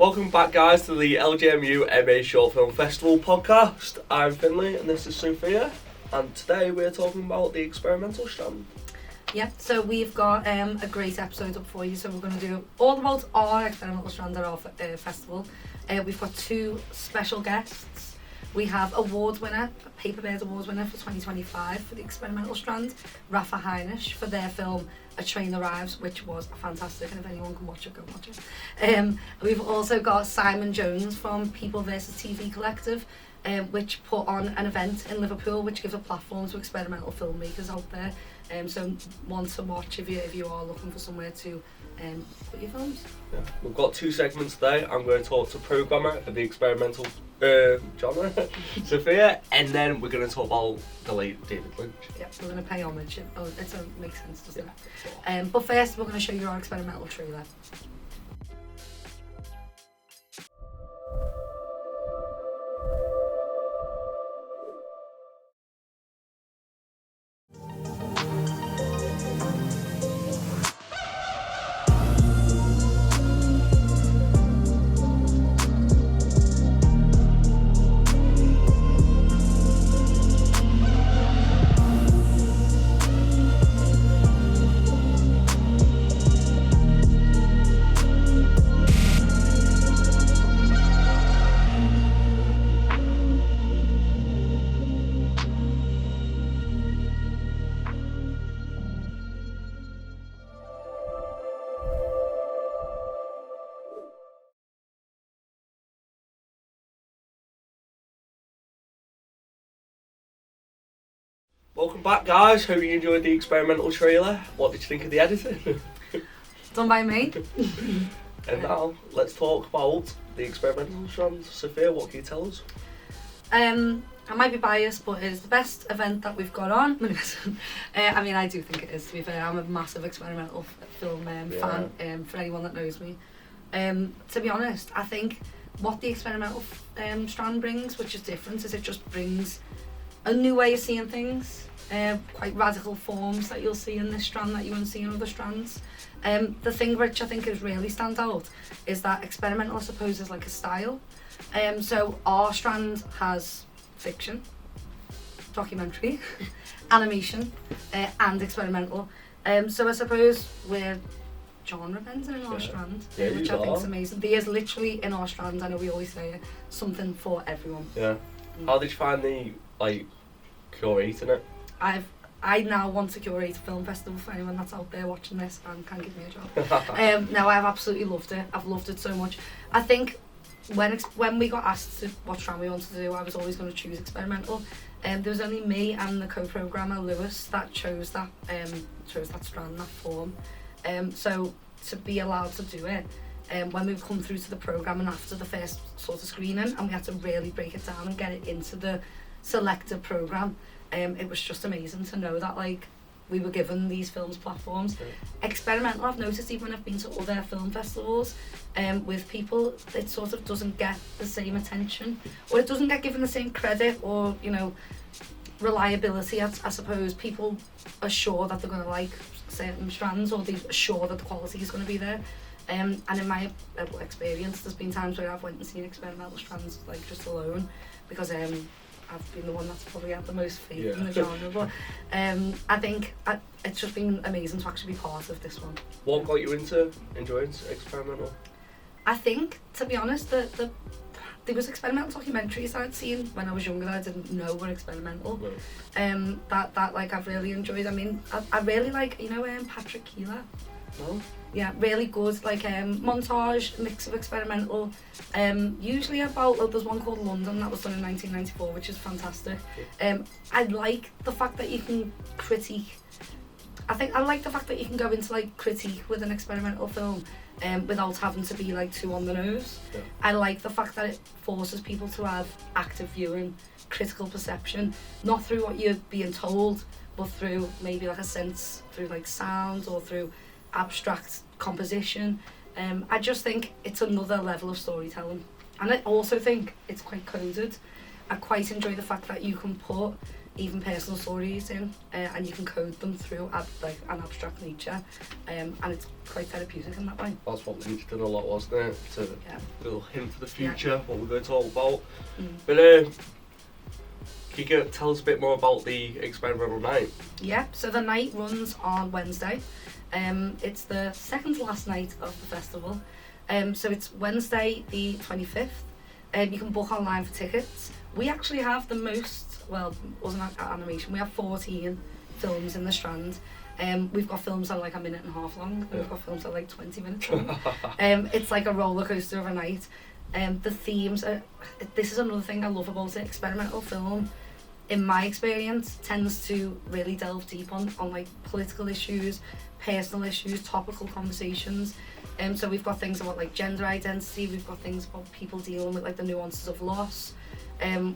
Welcome back, guys, to the LJMU MA Short Film Festival podcast. I'm Finley and this is Sophia, and today we're talking about the Experimental Strand. Yeah, so we've got a great episode up for you. So we're going to do all about our Experimental Strand at our festival. We've got two special guests. We have award winner, Paper Bird Award winner for 2025 for the Experimental Strand, Rapha Heinisch, for their film A Train Arrives, which was fantastic, and if anyone can watch it, go watch it. We've also got Simon Jones from People vs TV Collective, which put on an event in Liverpool which gives a platform to experimental filmmakers out there. So one to watch if you are looking for somewhere to put your films. Yeah. We've got two segments today. I'm going to talk to programmer of the experimental genre, Sophia, and then we're going to talk about the late David Lynch. Yeah, we're going to pay homage. Oh, it makes sense, doesn't it? But first, we're going to show you our experimental trailer. Welcome back, guys. Hope you enjoyed the experimental trailer. What did you think of the editing? Done by me. And now, let's talk about the Experimental Strand. Sophia, what can you tell us? I might be biased, but it is the best event that we've got on. I mean, I do think it is, to be fair. I'm a massive experimental film fan, for anyone that knows me. To be honest, I think what the Experimental Strand brings, which is different, is it just brings a new way of seeing things, quite radical forms that you'll see in this strand that you won't see in other strands. The thing which I think is really stand out is that experimental, I suppose, is like a style. So our strand has fiction, documentary, animation, and experimental. So I suppose we're genre bending in our strand, which I think is amazing. There is literally in our strand, I know we always say it, something for everyone. Yeah. How did you find the curating it? I now want to curate a film festival for anyone that's out there watching this and can give me a job. No, I've absolutely loved it. I've loved it so much. I think when we got asked to what strand we wanted to do, I was always going to choose experimental. There was only me and the co-programmer Lewis that chose that strand, that form. So to be allowed to do it, when we've come through to the programme and after the first sort of screening, and we had to really break it down and get it into the selected programme, it was just amazing to know that we were given these films platforms. Experimental, I've noticed, even when I've been to other film festivals with people, it sort of doesn't get the same attention, or it doesn't get given the same credit, or reliability. I suppose people are sure that they're going to like certain strands, or they're sure that the quality is going to be there. And in my experience, there's been times where I've went and seen experimental strands just alone, because I've been the one that's probably had the most faith in the genre. But I think it's just been amazing to actually be part of this one. What got you into enjoying experimental? I think, to be honest, there was experimental documentaries I'd seen when I was younger that I didn't know were experimental. Right. That I've really enjoyed. I mean, I really like, Patrick Keeler. No? Yeah, really good, montage, mix of experimental. Usually about, there's one called London that was done in 1994, which is fantastic. I like the fact that you can critique. I like the fact that you can go into critique with an experimental film without having to be too on the nose. Yeah. I like the fact that it forces people to have active viewing, critical perception, not through what you're being told, but through maybe a sense, through sound, or through abstract composition. I just think it's another level of storytelling, and I also think it's quite coded. I quite enjoy the fact that you can put even personal stories in, and you can code them through like an abstract nature, and it's quite therapeutic in that way. That's what Lynch did a lot, wasn't it? To Yeah. a little hint for the future, what we're going to talk about. Mm. But can you tell us a bit more about the experimental night? Yeah, so the night runs on Wednesday. It's the second to last night of the festival. So it's Wednesday the 25th. You can book online for tickets. We actually have the most, well, wasn't animation, we have 14 films in the Strand. We've got films that are like a minute and a half long, and we've got films that are like 20 minutes long. It's like a roller coaster of a night. The themes are, this is another thing I love about it, experimental film, in my experience, tends to really delve deep on like political issues, personal issues, topical conversations. So we've got things about like gender identity, we've got things about people dealing with like the nuances of loss.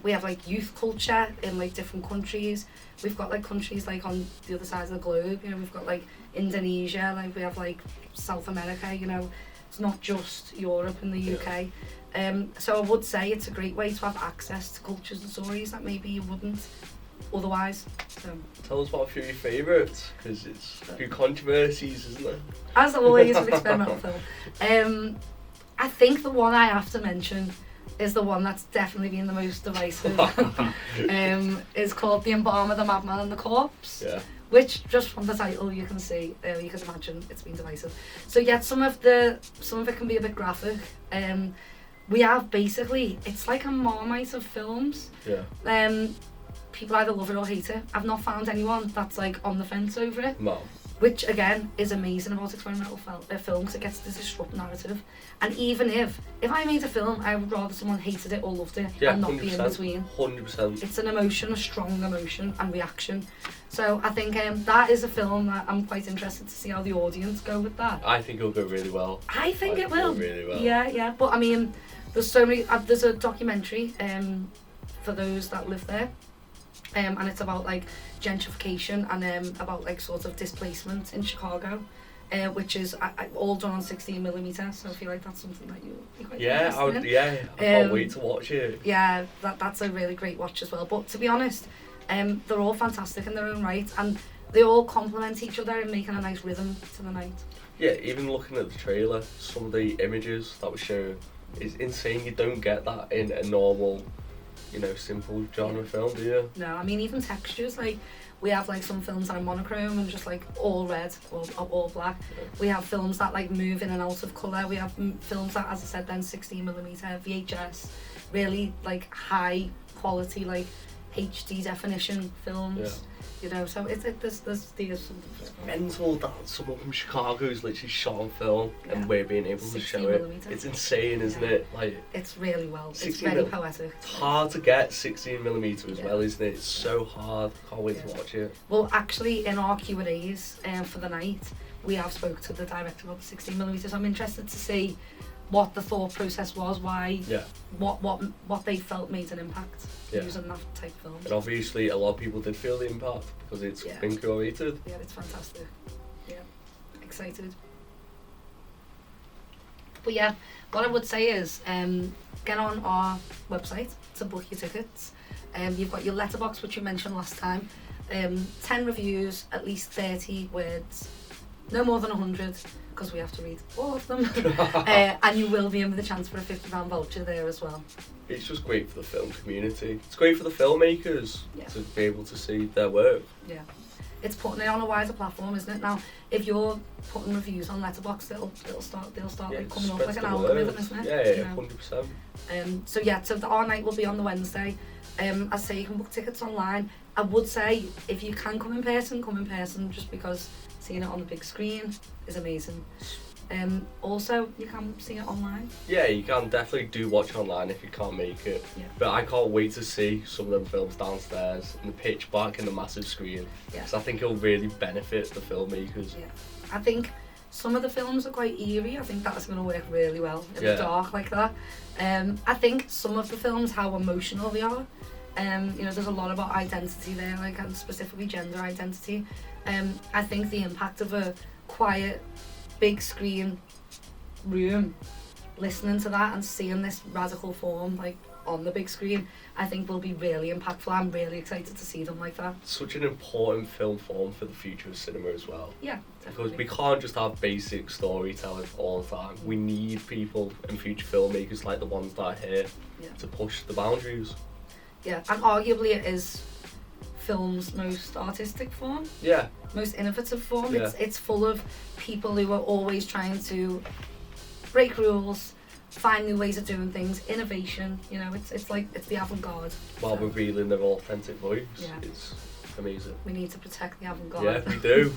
We have like youth culture in like different countries. We've got like countries like on the other side of the globe, you know, we've got like Indonesia, like we have like South America, you know, it's not just Europe and the UK. So I would say it's a great way to have access to cultures and stories that maybe you wouldn't otherwise. So. Tell us about a few of your favourites, because it's a few controversies, isn't there? As always with experimental film. I think the one I have to mention is the one that's definitely been the most divisive. It's called The Embalm of the Madman and the Corpse. Yeah. Which, just from the title, you can see, you can imagine it's been divisive. So yeah, some of it can be a bit graphic. We have basically, it's like a Marmite of films. Yeah. People either love it or hate it. I've not found anyone that's like on the fence over it. No. Which again is amazing about experimental film, because it gets to disrupt narrative. And even if I made a film, I would rather someone hated it or loved it, and not be in between. 100%. It's an emotion, a strong emotion and reaction. So I think that is a film that I'm quite interested to see how the audience go with that. I think it'll go really well. I think it will. Really well. Yeah. But I mean, there's so many. There's a documentary for those that live there. And it's about like gentrification and about like sort of displacement in Chicago, which is all done on 16mm. So I feel like that's something that you'll be quite interested in. I can't wait to watch it. Yeah, that's a really great watch as well. But to be honest, they're all fantastic in their own right, and they all complement each other and making a nice rhythm to the night. Yeah, even looking at the trailer, some of the images that were shown is insane. You don't get that in a normal, you know, simple genre film, do you? No, I mean even textures, like we have like some films that are monochrome and just like all red or all black. Yeah. We have films that like move in and out of colour. We have films that, as I said, then 16mm VHS, really like high quality, like HD definition films. Yeah. You know, so there's mental that someone from Chicago is literally shot on film and we're being able to show it. It's insane, isn't it? Like, it's really well. It's very poetic. It's hard to get 16mm as well, isn't it? It's so hard. Can't wait to watch it. Well, actually, in our Q&As for the night, we have spoke to the director about the 16mm. So I'm interested to see what the thought process was, why, what they felt made an impact using that type of film. And obviously a lot of people did feel the impact because it's been curated. Yeah, it's fantastic. Yeah, excited. But yeah, what I would say is get on our website to book your tickets. You've got your letterbox, which you mentioned last time. 10 reviews, at least 30 words, no more than 100. Because we have to read all of them. And you will be in with a chance for a £50 voucher there as well. It's just great for the film community. It's great for the filmmakers to be able to see their work. Yeah. It's putting it on a wider platform, isn't it? Now, if you're putting reviews on Letterboxd, they'll start like coming up like an algorithm, isn't it? Yeah, 100%. So our night will be on the Wednesday. I say you can book tickets online. I would say if you can come in person, just because seeing it on the big screen is amazing. Also, you can see it online. Yeah, you can definitely watch online if you can't make it. Yeah. But I can't wait to see some of them films downstairs in the pitch black and the massive screen. Because I think it'll really benefit the filmmakers. Yeah, I think some of the films are quite eerie. I think that's going to work really well in the dark like that. I think some of the films, how emotional they are. There's a lot about identity there, like, and specifically gender identity. I think the impact of a quiet, big screen room, listening to that and seeing this radical form, like, on the big screen, I think will be really impactful. I'm really excited to see them like that. Such an important film form for the future of cinema as well. Yeah, definitely. Because we can't just have basic storytelling all the time. We need people and future filmmakers like the ones that are here to push the boundaries. Yeah, and arguably it is film's most artistic form. Yeah. Most innovative form. Yeah. It's full of people who are always trying to break rules, find new ways of doing things, innovation. You know, it's the avant-garde. While revealing their authentic voice. Yeah. It's amazing. We need to protect the avant-garde. Yeah, we do.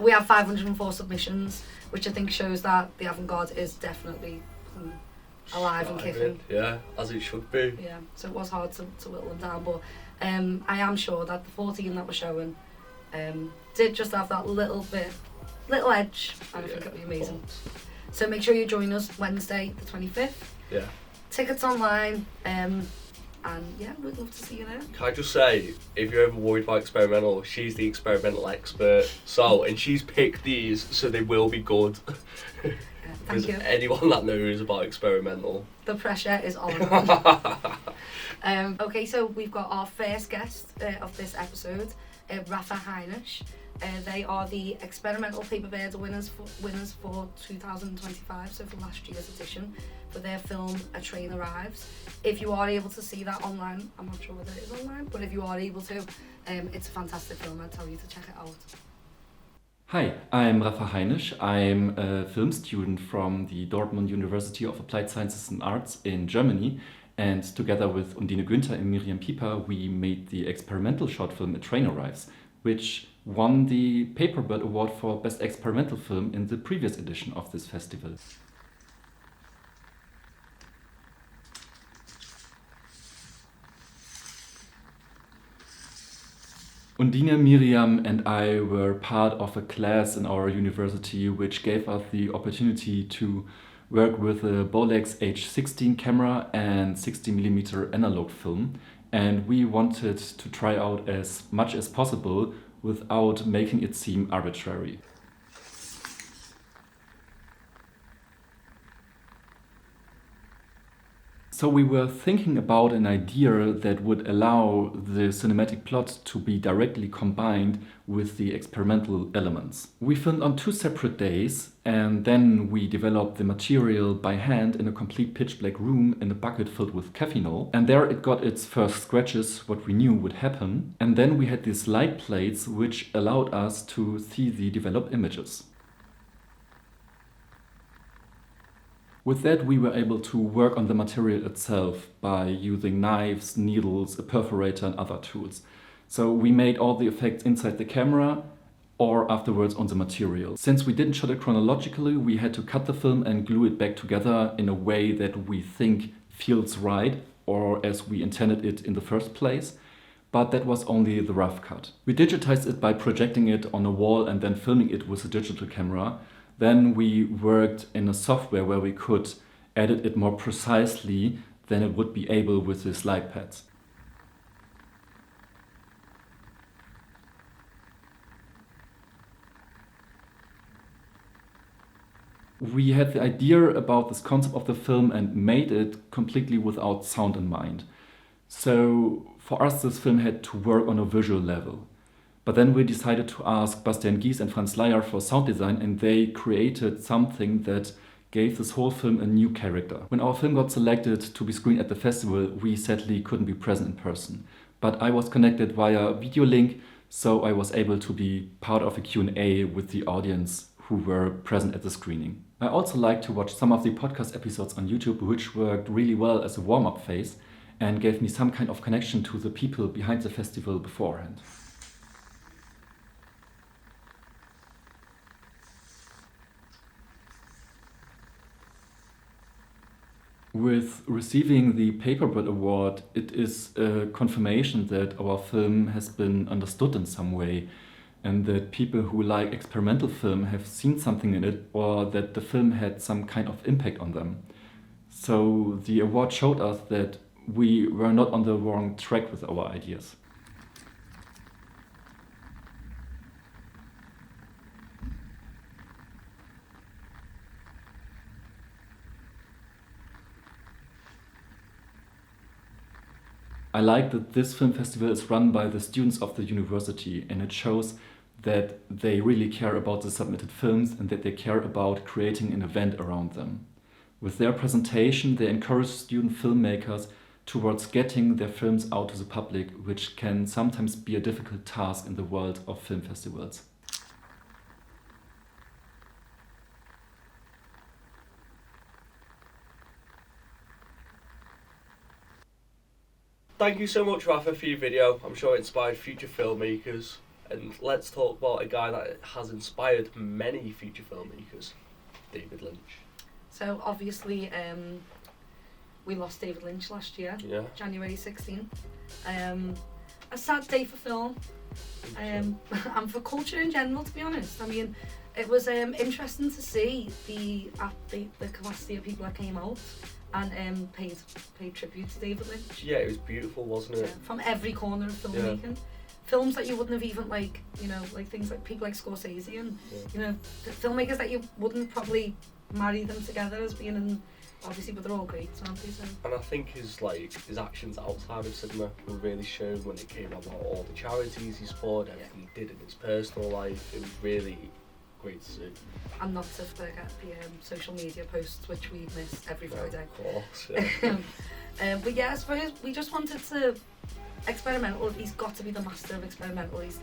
We have 504 submissions, which I think shows that the avant-garde is definitely alive and kicking. Yeah, as it should be. Yeah, so it was hard to whittle them down, but I am sure that the 14 that were showing did just have that little edge, and I think it'll be amazing. So make sure you join us Wednesday the 25th. Yeah. Tickets online, and yeah, we'd love to see you there. Can I just say, if you're ever worried about experimental, she's the experimental expert. So, and she's picked these, so they will be good. Thank you. Anyone that knows about experimental. The pressure is on. Okay, so we've got our first guest of this episode, Rapha Heinisch. They are the Experimental Paper Bird winners for 2025, so for last year's edition, for their film A Train Arrives. If you are able to see that online, I'm not sure whether it is online, but if you are able to, it's a fantastic film. I'd tell you to check it out. Hi, I'm Rapha Heinisch. I'm a film student from the Dortmund University of Applied Sciences and Arts in Germany, and together with Undine Günther and Miriam Pieper, we made the experimental short film A Train Arrives, which won the Paperbird Award for Best Experimental Film in the previous edition of this festival. Undine, Miriam and I were part of a class in our university which gave us the opportunity to work with a Bolex H16 camera and 60mm analog film, and we wanted to try out as much as possible without making it seem arbitrary. So we were thinking about an idea that would allow the cinematic plot to be directly combined with the experimental elements. We filmed on 2 separate days, and then we developed the material by hand in a complete pitch black room in a bucket filled with caffeinol. And there it got its first scratches, what we knew would happen. And then we had these light plates which allowed us to see the developed images. With that, we were able to work on the material itself by using knives, needles, a perforator and other tools. So we made all the effects inside the camera or afterwards on the material. Since we didn't shot it chronologically, we had to cut the film and glue it back together in a way that we think feels right, or as we intended it in the first place. But that was only the rough cut. We digitized it by projecting it on a wall and then filming it with a digital camera. Then we worked in a software where we could edit it more precisely than it would be able with the slide pads. We had the idea about this concept of the film and made it completely without sound in mind. So for us, this film had to work on a visual level. But then we decided to ask Bastian Gies and Franz Leyer for sound design, and they created something that gave this whole film a new character. When our film got selected to be screened at the festival, we sadly couldn't be present in person. But I was connected via video link, so I was able to be part of a Q&A with the audience who were present at the screening. I also like to watch some of the podcast episodes on YouTube, which worked really well as a warm-up phase and gave me some kind of connection to the people behind the festival beforehand. With receiving the Paperbird Award, it is a confirmation that our film has been understood in some way, and that people who like experimental film have seen something in it, or that the film had some kind of impact on them. So the award showed us that we were not on the wrong track with our ideas. I like that this film festival is run by the students of the university, and it shows that they really care about the submitted films and that they care about creating an event around them. With their presentation, they encourage student filmmakers towards getting their films out to the public, which can sometimes be a difficult task in the world of film festivals. Thank you so much, Rapha, for your video. I'm sure it inspired future filmmakers. And let's talk about a guy that has inspired many future filmmakers, David Lynch. So obviously, we lost David Lynch last year, January 16th. A sad day for film, and for culture in general, to be honest. I mean, it was interesting to see the capacity of people that came out and paid tribute to David Lynch. Yeah, it was beautiful, wasn't it? Yeah, from every corner of filmmaking. Yeah. Films that you wouldn't have even like things like people like Scorsese and filmmakers that you wouldn't probably marry them together as being in, obviously, but they're all great, aren't they? So. And I think his actions outside of cinema were really shown when it came about all the charities he supported, everything he did in his personal life. It was really great to see. And not to forget the social media posts, which we miss every Friday. Of course, but yeah, I suppose we just wanted to... Experimental, he's got to be the master of experimental. He's,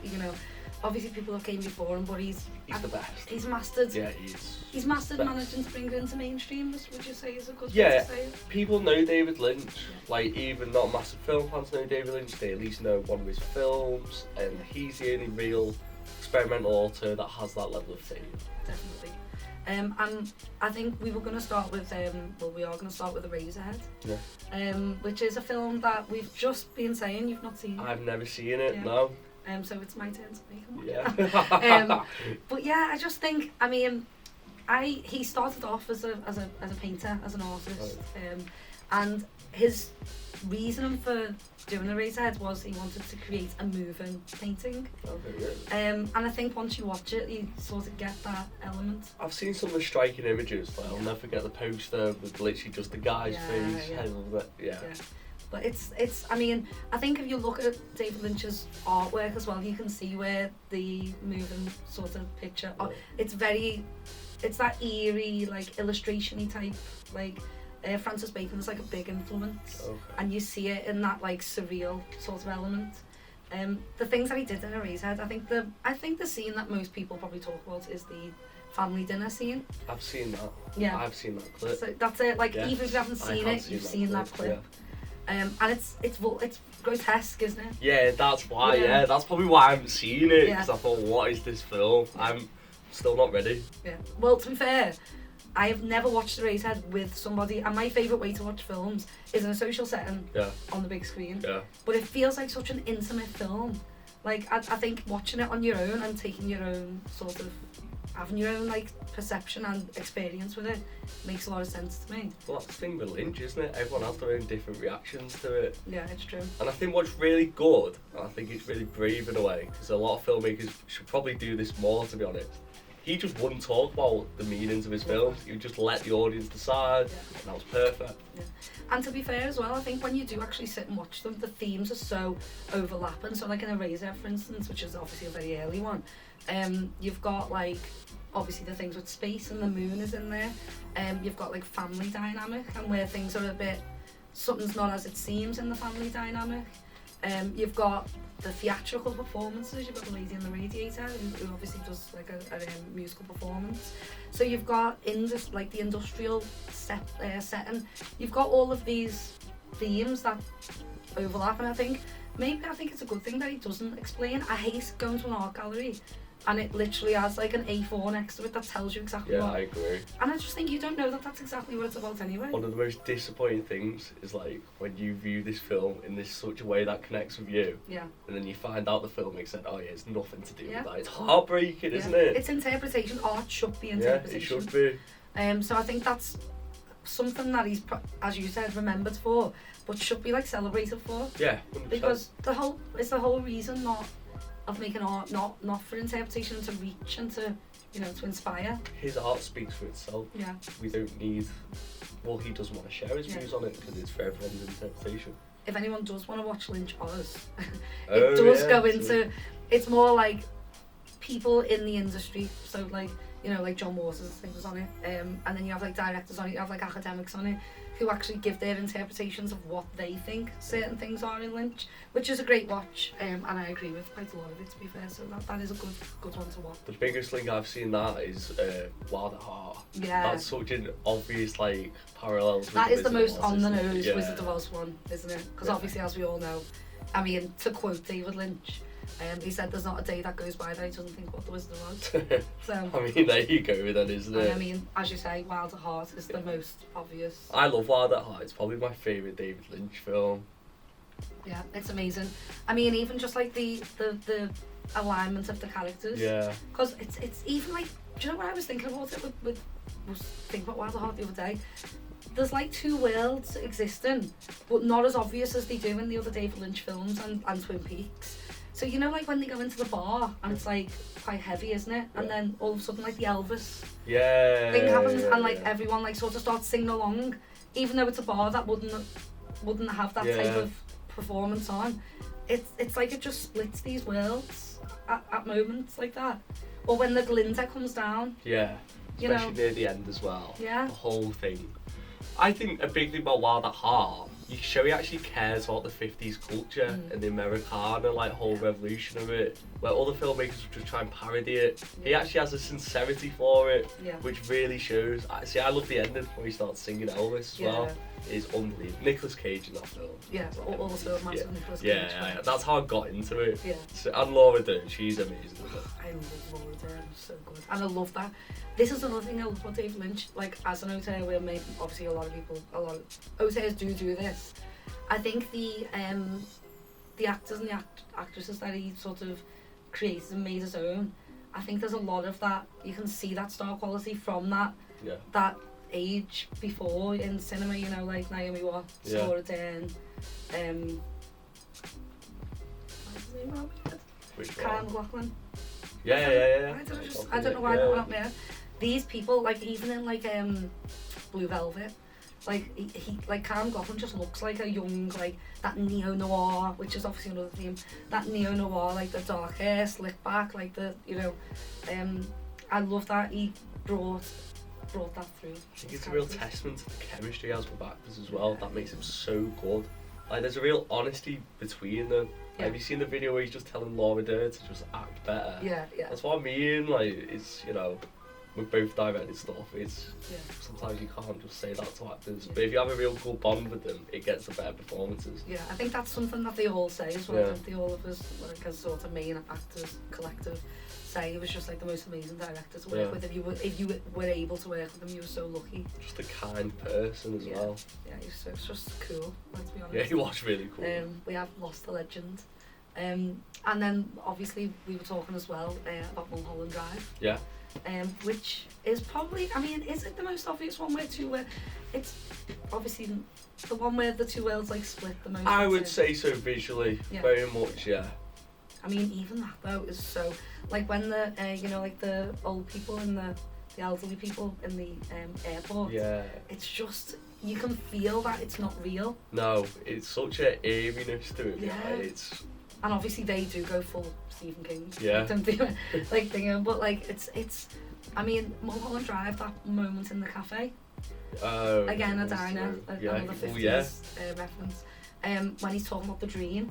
obviously people have came before him, but he's the best. He's mastered. Yeah, he is. He's mastered managing to bring it into mainstream. Would you say is a good way to say it? People know David Lynch. Like, even not massive film fans know David Lynch. They at least know one of his films, and he's the only real experimental author that has that level of fame. Definitely. And I think we were going to start with, we are going to start with Eraserhead, which is a film that we've just been saying you've not seen. I've never seen it, no. So it's my turn to make one. Yeah. But yeah, I just think, I mean, he started off as a painter, as an artist, and his reason for doing Eraserhead was he wanted to create a moving painting. And I think once you watch it, you sort of get that element. I've seen some of the striking images. Like, I'll never forget the poster with literally just the guy's face. Yeah. But it's. I mean, I think if you look at David Lynch's artwork as well, you can see where the moving sort of picture. It's that eerie, like illustration-y type, like. Francis Bacon is like a big influence, and you see it in that like surreal sort of element. The things that he did in Eraserhead, I think the scene that most people probably talk about is the family dinner scene. I've seen that. Yeah, I've seen that clip. So that's it. Like even if you haven't seen it, you've seen that clip. Yeah. And it's grotesque, isn't it? Yeah, that's why. Yeah, that's probably why I haven't seen it, because I thought, what is this film? I'm still not ready. Yeah. Well, to be fair, I have never watched Eraserhead with somebody, and my favourite way to watch films is in a social setting on the big screen. Yeah. But it feels like such an intimate film. Like, I think watching it on your own and taking your own sort of, having your own like perception and experience with it makes a lot of sense to me. Well, that's the thing with Lynch, isn't it? Everyone has their own different reactions to it. Yeah, it's true. And I think what's really good, and I think it's really brave in a way, because a lot of filmmakers should probably do this more, to be honest. He just wouldn't talk about the meanings of his films. He would just let the audience decide, and that was perfect. Yeah. And to be fair as well, I think when you do actually sit and watch them, the themes are so overlapping. So like in Eraserhead, for instance, which is obviously a very early one, you've got like, obviously the things with space and the moon is in there. You've got like family dynamic and where things are a bit, something's not as it seems in the family dynamic. You've got the theatrical performances. You've got the Lady in the Radiator, who obviously does like a musical performance. So you've got like the industrial setting. You've got all of these themes that overlap, and I think it's a good thing that he doesn't explain. I hate going to an art gallery and it literally has like an A4 next to it that tells you exactly what. Yeah, I agree. And I just think you don't know that that's exactly what it's about anyway. One of the most disappointing things is like when you view this film in this such a way that connects with you. Yeah. And then you find out the filmmaker said, oh yeah, it's nothing to do with that. It's heartbreaking, isn't it? It's interpretation. Art should be interpretation. Yeah, it should be. So I think that's something that he's, as you said, remembered for, but should be like celebrated for. Yeah, 100%. Because it's the whole reason of making art, not for interpretation, to reach and to inspire. His art speaks for itself. Yeah. We don't need. Well, he doesn't want to share his views on it because it's for everyone's interpretation. if anyone does want to watch Lynch Oz, Oh, it does yeah, go so- into, it's more like people in the industry, so like, you know, like John Waters and things on it, and then you have like directors on it, you have like academics on it, who actually give their interpretations of what they think certain things are in Lynch, which is a great watch, and I agree with quite a lot of it, to be fair, so that is a good one to watch. The biggest link I've seen that is Wild at Heart. Yeah. That's such an obvious like parallels. That with is the Wizard most of Oz, on the isn't it? nose Yeah. Wizard of Oz one, isn't it? Because Yeah. obviously, as we all know, I mean, to quote David Lynch, he said there's not a day that goes by that he doesn't think what the Wizard of Oz. So, I mean, there you go then, isn't it? and I mean, as you say, Wild at Heart is the most obvious. I love Wild at Heart. It's probably my favourite David Lynch film. Yeah, it's amazing. I mean, even just like the alignment of the characters. Yeah. Because it's even like, do you know what I was thinking about it was thinking about Wild at Heart the other day? There's like two worlds existing, but not as obvious as they do in the other David Lynch films and Twin Peaks. So you know, like when they go into the bar and it's like quite heavy, isn't it? And Yeah. then all of a sudden, like the Elvis Yeah. thing happens, yeah, and like yeah. everyone like sort of starts singing along, even though it's a bar that wouldn't have that type Yeah. of performance on. It's like it just splits these worlds at moments like that. Or when the Glinda comes down, Yeah. you know. Especially near the end as well. Yeah. The whole thing. I think a big thing about Wild at Heart, you show he actually cares about the 50s culture and the Americana, like whole revolution of it, where other filmmakers would just try and parody it. He Yeah. actually has a sincerity for it, Yeah. which really shows. I love the ending where he starts singing Elvis as well. It's unbelievable. Nicolas Cage in that film. Yeah, It's like- also a massive Nicolas Cage Yeah, fan. that's how I got into it. Yeah. So, and Laura Dern, she's amazing with it. I love Laura Dern, so good. And I love that. This is another thing I love about David Lynch. Like, as an auteur, we're making, obviously a lot of auteurs do this. I think the actors and the actresses that he sort of created and made his own, I think there's a lot of that, you can see that star quality from that Yeah. that age before in cinema, you know, like Naomi Watts, Yeah. Laura Dern, what's his name now? Which Kyle one? MacLachlan. Yeah. I don't know why they're not there. These people, like even in like Blue Velvet, like he like Kyle MacLachlan just looks like a young, like that neo-noir, which is obviously another theme, that neo-noir, like the dark hair, slick back, like the, you know, I love that he brought that through. I think it's a real testament to the chemistry he has with actors as well. That makes him so good. Like, there's a real honesty between them. Yeah. Have you seen the video where he's just telling Laura Dern to just act better? Yeah. That's what I mean. Like, it's, you know, with both directed stuff, it's Yeah. sometimes you can't just say that to actors. Yeah. But if you have a real good bond with them, it gets the better performances. Yeah, I think that's something that they all say as well. Yeah. Don't they, all of us, like as sort of main actors collective, say he was just like the most amazing director to work Yeah. with. If you were able to work with him, you were so lucky. Just a kind person as Yeah. well. Yeah, it's just cool. Let's be honest. Yeah, he was really cool. We have lost a legend. And then obviously we were talking as well about Mulholland Drive. Yeah. Which is probably, I mean, is it the most obvious one where it's obviously the one where the two worlds like split the most? I would say so visually, Yeah. very much, yeah. I mean, even that though is so, like when the you know, like the old people and the elderly people in the airport. Yeah. It's just, you can feel that it's not real. No, it's such an eeriness to it. Yeah. It's And obviously they do go full Stephen King. Yeah. Don't they? Like thinking, but like it's. I mean, Mulholland Drive, that moment in the cafe. Again, a diner, another 50s reference. When he's talking about the dream,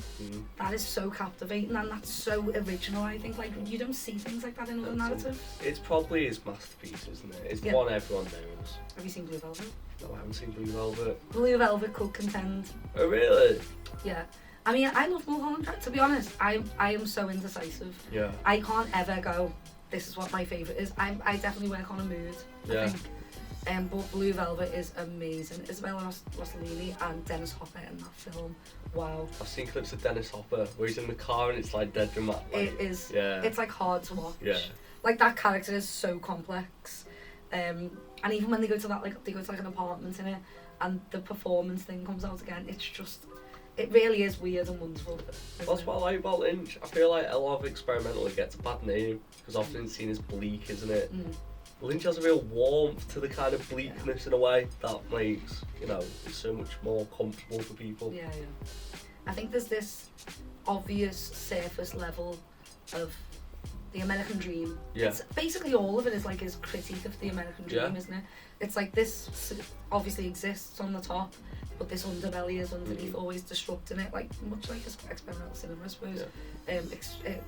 that is so captivating and that's so original. I think like you don't see things like that in other narratives. It's probably his masterpiece, isn't it? It's the Yeah. one everyone knows. Have you seen Blue Velvet? No, I haven't seen Blue Velvet. Blue Velvet could contend. Oh, really? Yeah. I mean, I love Mulholland Drive. To be honest, I am so indecisive. Yeah. I can't ever go, this is what my favourite is. I definitely work on a mood, Yeah. I think. But Blue Velvet is amazing. Isabella Rossellini and Dennis Hopper in that film. Wow. I've seen clips of Dennis Hopper where he's in the car and it's like dead dramatic. Like, It is. Yeah. It's like hard to watch. Yeah. Like that character is so complex. And even when they go to that, like they go to like an apartment in it, and the performance thing comes out again, it's just, it really is weird and wonderful. That's what I like about Lynch. I feel like a lot of experimental gets a bad name because often it's seen as bleak, isn't it? Lynch has a real warmth to the kind of bleakness in a way that makes, you know, it so much more comfortable for people. Yeah. I think there's this obvious surface level of the American dream. Yeah. It's basically all of it is like his critique of the American dream, isn't it? It's like this obviously exists on the top, but this underbelly is underneath, always disrupting it, like much like experimental cinema, I suppose.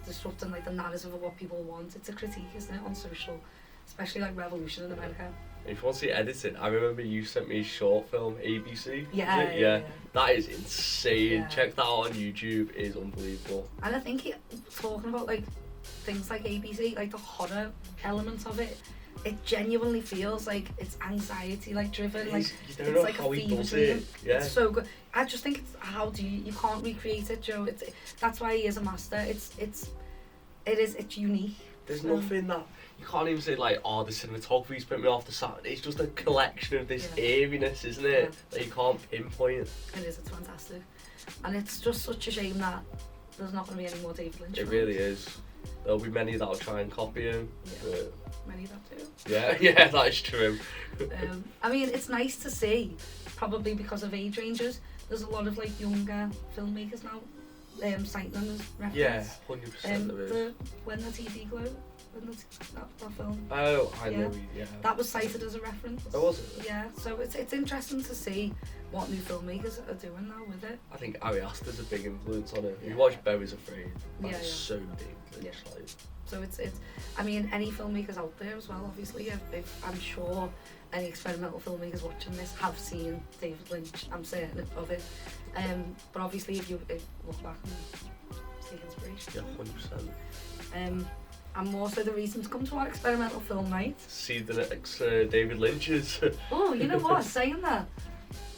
Disrupting like the narrative of what people want. It's a critique, isn't it, on social, especially like revolution in America. If you want to see editing, I remember you sent me a short film, ABC. Yeah. That is insane. Yeah. Check that out on YouTube. It is unbelievable. And I think talking about like things like ABC, like the horror element of it, it genuinely feels like it's anxiety like driven. Like You don't it's know like how a he fever does dream. it. Yeah. It's so good. I just think it's how do you can't recreate it, Joe. That's why he is a master. It's unique. There's nothing that you can't even say like, oh, the cinematography's put me off the sound. It's just a collection of this eeriness, isn't it? That you can't pinpoint. It is. It's fantastic, and it's just such a shame that there's not going to be any more David Lynch. It really is. There'll be many that'll try and copy him. But many that do. Yeah, that is true. I mean, it's nice to see, probably because of age ranges. There's a lot of like younger filmmakers now citing them as reference. Yeah, 100% there is. When the TV Glow, that film. Oh, I know. Yeah. That was cited as a reference. Oh, was it? Yeah, so it's interesting to see what new filmmakers are doing now with it. I think Ari Aster's a big influence on it. You watch Berry's Afraid. That's so deep. Yeah. Like. So it's I mean, any filmmakers out there as well, obviously, if I'm sure any experimental filmmakers watching this have seen David Lynch, I'm certain of it. But obviously if you look back and take inspiration. Yeah, 100%. And more so the reason to come to our experimental film night. See the next David Lynch's. Oh, you know what, saying that,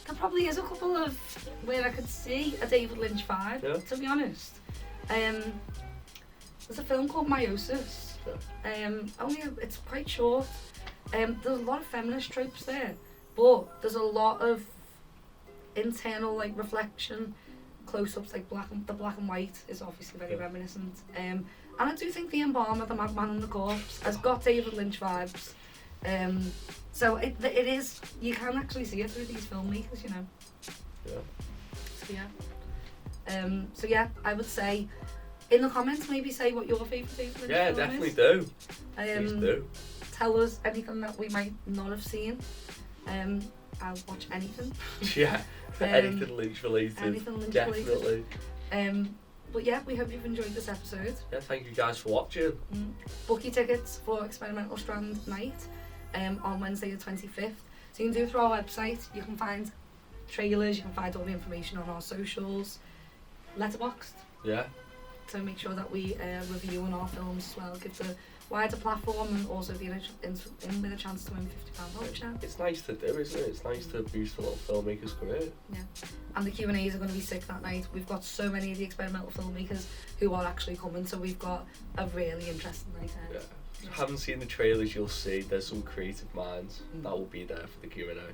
there probably is a couple of where I could see a David Lynch vibe, to be honest. There's a film called Meiosis. It's quite short. There's a lot of feminist tropes there, but there's a lot of internal like reflection, close-ups, like the black and white is obviously very reminiscent. And I do think the Embalmer, the Madman and the Corpse, has got David Lynch vibes. So it is, you can actually see it through these filmmakers, you know. So yeah, I would say in the comments maybe say what your favourite David Lynch film definitely is. do. Please do. Tell us anything that we might not have seen. I'll watch anything. Anything Lynch related. Anything Lynch definitely. Related. But yeah, we hope you've enjoyed this episode. Yeah, thank you guys for watching. Book your tickets for Experimental Strand night on Wednesday the 25th. So you can do it through our website. You can find trailers, you can find all the information on our socials. Letterboxd. Yeah. So make sure that we review on our films as well. Give the wider platform and also be in with a chance to win £50 voucher. It's nice to do, isn't it? It's nice to boost a little filmmaker's career. Yeah. And the Q&As are going to be sick that night. We've got so many of the experimental filmmakers who are actually coming, so we've got a really interesting night ahead. Yeah. If you haven't seen the trailers, you'll see there's some creative minds that will be there for the Q&A.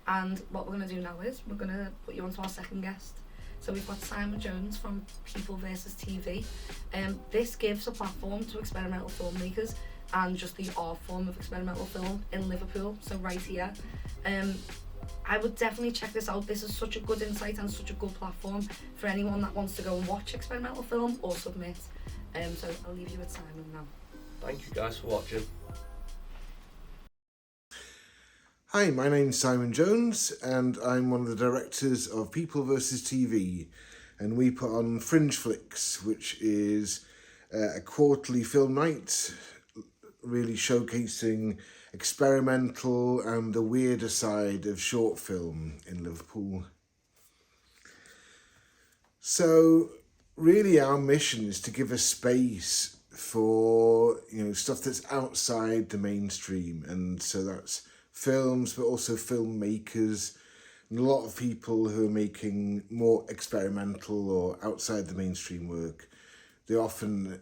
And what we're going to do now is we're going to put you on to our second guest. So we've got Simon Jones from People vs TV. This gives a platform to experimental filmmakers and just the art form of experimental film in Liverpool, so right here. I would definitely check this out. This is such a good insight and such a good platform for anyone that wants to go and watch experimental film or submit. So I'll leave you with Simon now. Thank you guys for watching. Hi, my name's Simon Jones and I'm one of the directors of People vs TV, and we put on Fringe Flicks, which is a quarterly film night really showcasing experimental and the weirder side of short film in Liverpool. So really our mission is to give a space for, you know, stuff that's outside the mainstream, and so that's films, but also filmmakers, and a lot of people who are making more experimental or outside the mainstream work. They're often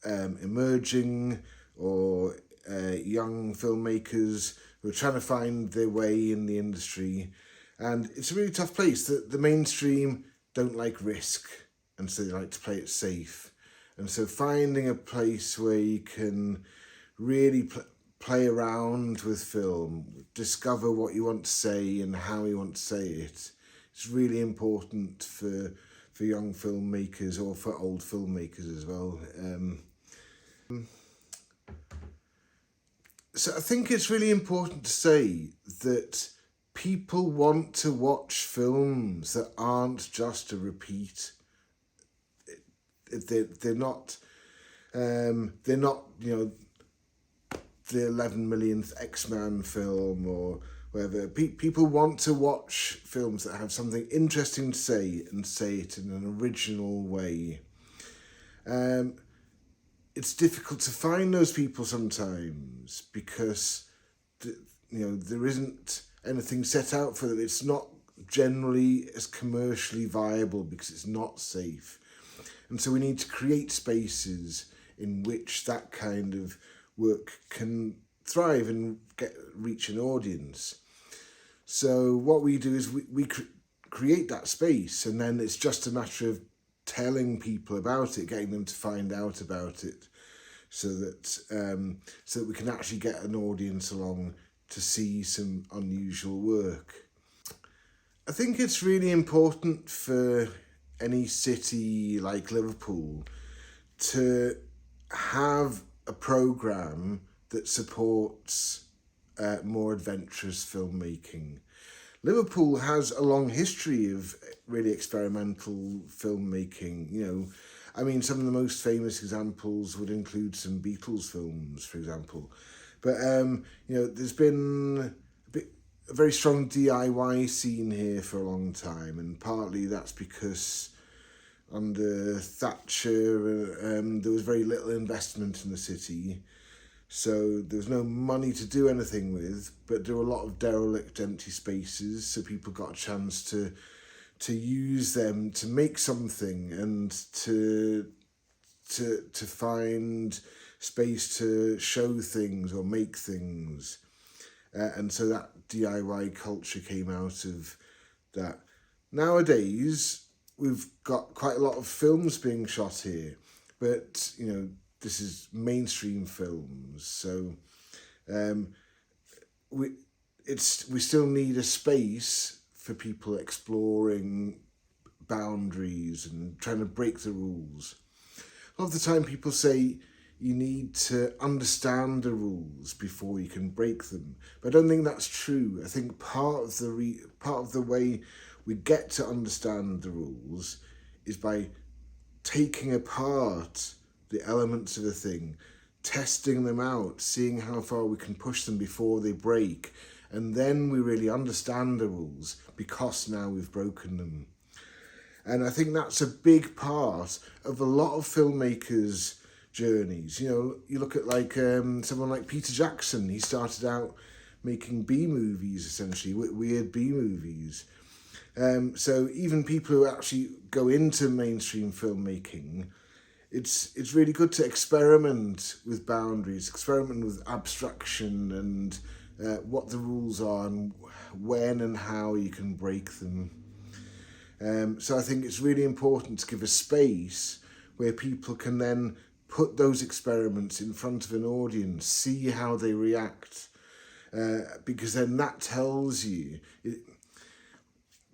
emerging or young filmmakers who are trying to find their way in the industry. And it's a really tough place. The mainstream don't like risk, and so they like to play it safe. And so finding a place where you can really play around with film, discover what you want to say and how you want to say it. It's really important for young filmmakers or for old filmmakers as well. So I think it's really important to say that people want to watch films that aren't just a repeat. They're not, you know, the 11 millionth X-Men film or whatever. People want to watch films that have something interesting to say and say it in an original way. It's difficult to find those people sometimes because there isn't anything set out for them. It's not generally as commercially viable because it's not safe. And so we need to create spaces in which that kind of work can thrive and reach an audience. So what we do is we create that space, and then it's just a matter of telling people about it, getting them to find out about it, so that we can actually get an audience along to see some unusual work. I think it's really important for any city like Liverpool to have a programme that supports more adventurous filmmaking. Liverpool has a long history of really experimental filmmaking. I mean, some of the most famous examples would include some Beatles films, for example. But, there's been a very strong DIY scene here for a long time, and partly that's because under Thatcher there was very little investment in the city. So there was no money to do anything with, but there were a lot of derelict empty spaces, so people got a chance to use them to make something and to find space to show things or make things. And so that DIY culture came out of that. Nowadays, we've got quite a lot of films being shot here, but, this is mainstream films, so we still need a space for people exploring boundaries and trying to break the rules. A lot of the time people say you need to understand the rules before you can break them, but I don't think that's true. I think part of the way we get to understand the rules is by taking apart the elements of a thing, testing them out, seeing how far we can push them before they break, and then we really understand the rules because now we've broken them. And I think that's a big part of a lot of filmmakers' journeys. You look at someone like Peter Jackson. He started out making B-movies, essentially, weird B-movies. So even people who actually go into mainstream filmmaking, it's really good to experiment with boundaries, experiment with abstraction and what the rules are and when and how you can break them. So I think it's really important to give a space where people can then put those experiments in front of an audience, see how they react, because then that tells you...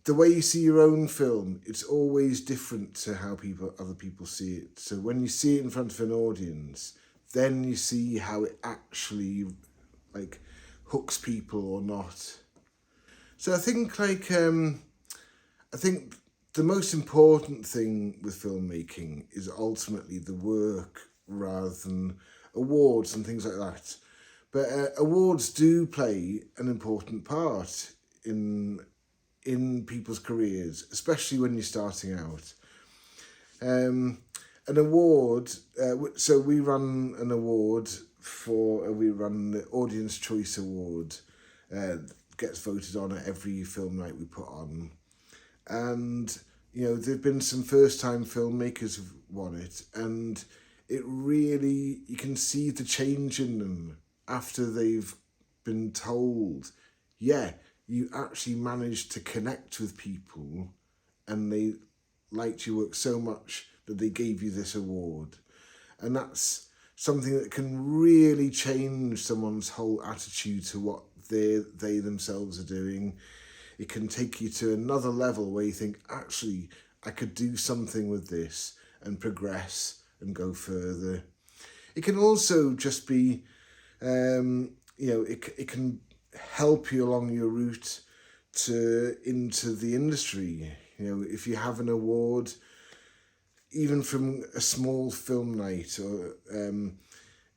The way you see your own film, it's always different to how other people see it. So when you see it in front of an audience, then you see how it actually hooks people or not. So I think the most important thing with filmmaking is ultimately the work rather than awards and things like that. But awards do play an important part in people's careers, especially when you're starting out. An award, so we run an award we run the Audience Choice Award, gets voted on at every film night we put on. And, there've been some first-time filmmakers who've won it, and it really, you can see the change in them after they've been told, yeah, you actually managed to connect with people and they liked your work so much that they gave you this award. And that's something that can really change someone's whole attitude to what they themselves are doing. It can take you to another level where you think, actually, I could do something with this and progress and go further. It can also just be, it can help you along your route into the industry. If you have an award, even from a small film night, or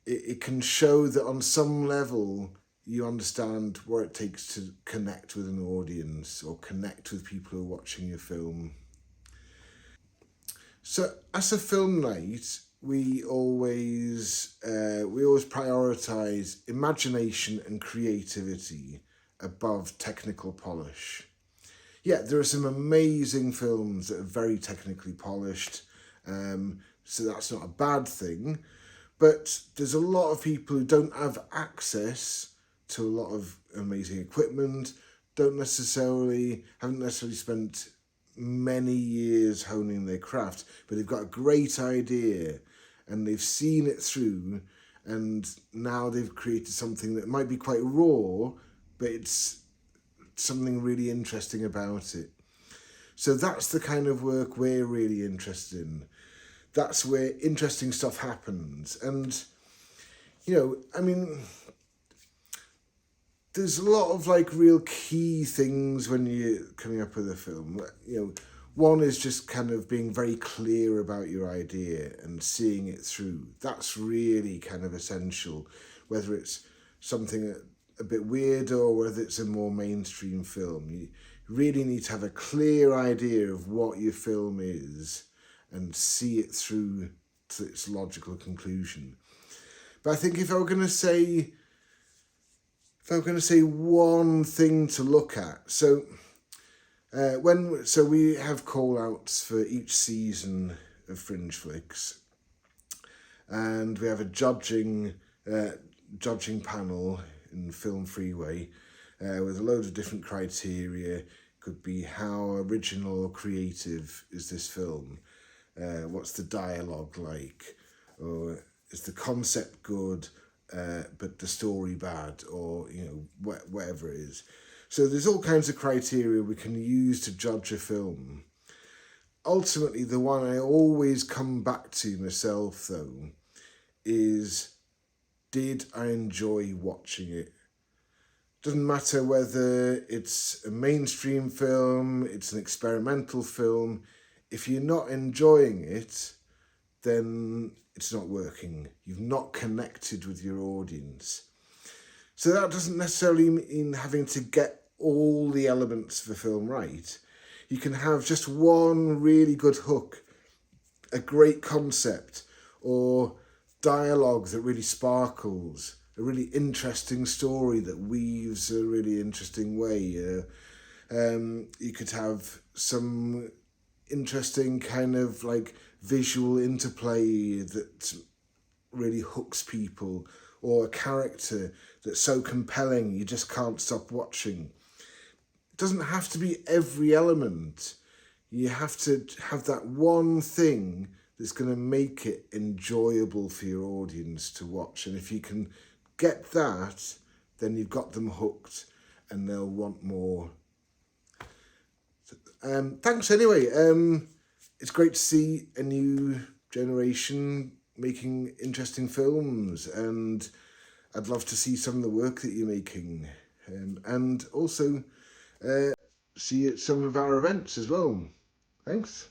it can show that on some level you understand what it takes to connect with an audience or connect with people who are watching your film. So as a film night, we always prioritise imagination and creativity above technical polish. Yeah, there are some amazing films that are very technically polished, so that's not a bad thing. But there's a lot of people who don't have access to a lot of amazing equipment, haven't necessarily spent many years honing their craft, but they've got a great idea and they've seen it through, and now they've created something that might be quite raw, but it's something really interesting about it. So that's the kind of work we're really interested in. That's where interesting stuff happens. And, there's a lot of real key things when you're coming up with a film. One is just kind of being very clear about your idea and seeing it through. That's really kind of essential, whether it's something a bit weird or whether it's a more mainstream film. You really need to have a clear idea of what your film is and see it through to its logical conclusion. But I think if I were going to say one thing to look at, so we have call-outs for each season of Fringe Flicks, and we have a judging panel in Film Freeway with a load of different criteria. Could be how original or creative is this film? What's the dialogue like? Or is the concept good, but the story bad? Or, whatever it is. So there's all kinds of criteria we can use to judge a film. Ultimately, the one I always come back to myself, though, is, did I enjoy watching it? Doesn't matter whether it's a mainstream film, it's an experimental film. If you're not enjoying it, then it's not working. You've not connected with your audience. So that doesn't necessarily mean having to get all the elements of the film right. You can have just one really good hook, a great concept, or dialogue that really sparkles, a really interesting story that weaves a really interesting way. You could have some interesting kind of visual interplay that really hooks people, or a character that's so compelling you just can't stop watching. It doesn't have to be every element. You have to have that one thing that's going to make it enjoyable for your audience to watch. And if you can get that, then you've got them hooked and they'll want more. Thanks anyway. It's great to see a new generation making interesting films, and I'd love to see some of the work that you're making, and also see you at some of our events as well. Thanks.